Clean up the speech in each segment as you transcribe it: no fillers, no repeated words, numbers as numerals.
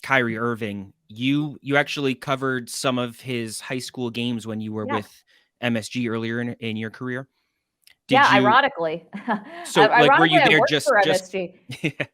Kyrie Irving, you actually covered some of his high school games when you were Yeah. with MSG earlier in your career. Did Yeah, you ironically. so like were you I there worked for just MSG.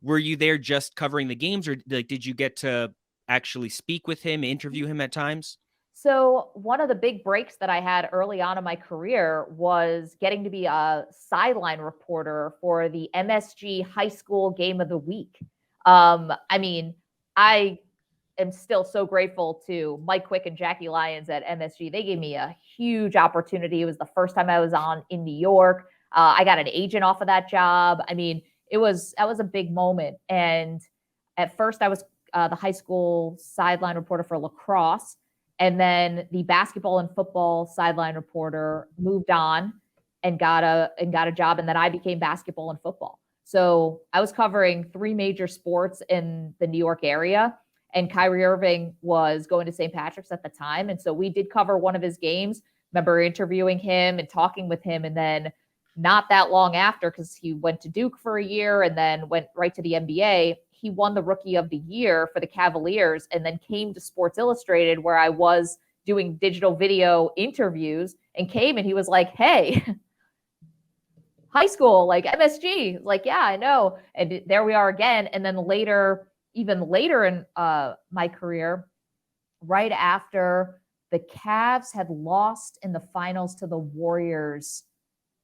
were you there just covering the games, or like did you get to actually speak with him, interview him at times? So, one of the big breaks that I had early on in my career was getting to be a sideline reporter for the MSG High School Game of the Week. I mean, I am still so grateful to Mike Quick and Jackie Lyons at MSG. They gave me a huge opportunity. It was the first time I was on in New York. I got an agent off of that job. I mean, that was a big moment. And at first, I was the high school sideline reporter for lacrosse, and then the basketball and football sideline reporter moved on and got a job, and then I became basketball and football. So I was covering three major sports in the New York area, and Kyrie Irving was going to St. Patrick's at the time. And so we did cover one of his games. Remember interviewing him and talking with him. And then not that long after, because he went to Duke for a year and then went right to the NBA, he won the Rookie of the Year for the Cavaliers and then came to Sports Illustrated, where I was doing digital video interviews, and came and he was like, hey, high school, like MSG. Like, yeah, I know. And there we are again. And then later, even later in my career, right after the Cavs had lost in the finals to the Warriors,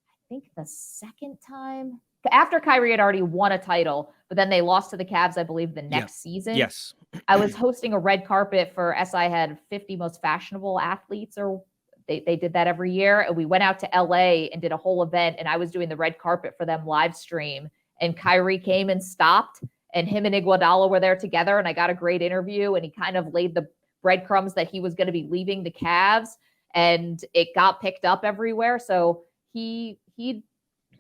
I think the second time after Kyrie had already won a title, but then they lost to the Cavs, I believe, the next season. Yes. I was hosting a red carpet for SI had 50 most fashionable athletes, or they did that every year. And we went out to LA and did a whole event, and I was doing the red carpet for them live stream. And Kyrie came and stopped, and him and Iguodala were there together, and I got a great interview, and he kind of laid the breadcrumbs that he was going to be leaving the Cavs, and it got picked up everywhere. So he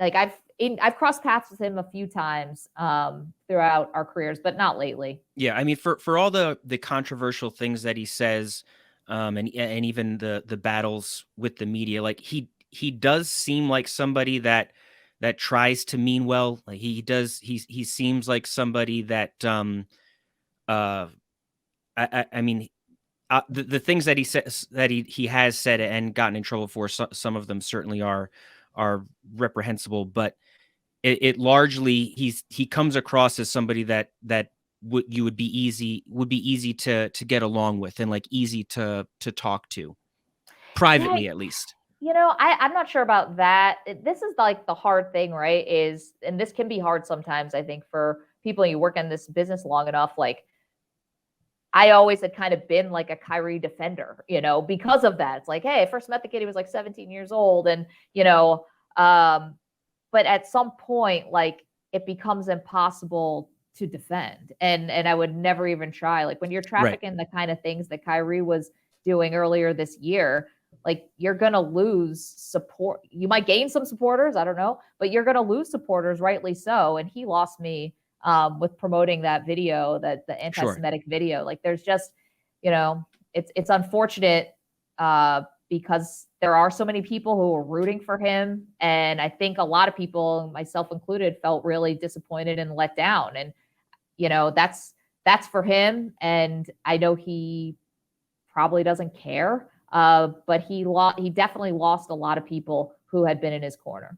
like I've crossed paths with him a few times throughout our careers, but not lately. Yeah, I mean, for all the controversial things that he says, and even the battles with the media, like he does seem like somebody that tries to mean well. Like he seems like somebody that uh I mean, the things that he says that he has said and gotten in trouble for, some of them certainly are reprehensible, but it largely he comes across as somebody that would be easy to get along with, and like easy to talk to Yeah, privately, at least. I'm not sure about that. This is like the hard thing, right? And this can be hard sometimes, I think, for people you work in this business long enough. Like, I always had kind of been like a Kyrie defender, because of that. It's like, hey, I first met the kid, he was like 17 years old. And, um, but at some point, like, it becomes impossible to defend. And I would never even try. Like, when you're Right. trafficking the kind of things that Kyrie was doing earlier this year, like, you're gonna lose support. You might gain some supporters, I don't know, but you're gonna lose supporters, rightly so. And he lost me with promoting that video, that the Sure. anti-Semitic video. Like, there's just, it's unfortunate because there are so many people who are rooting for him, and I think a lot of people, myself included, felt really disappointed and let down. And that's for him, and I know he probably doesn't care. But he definitely lost a lot of people who had been in his corner.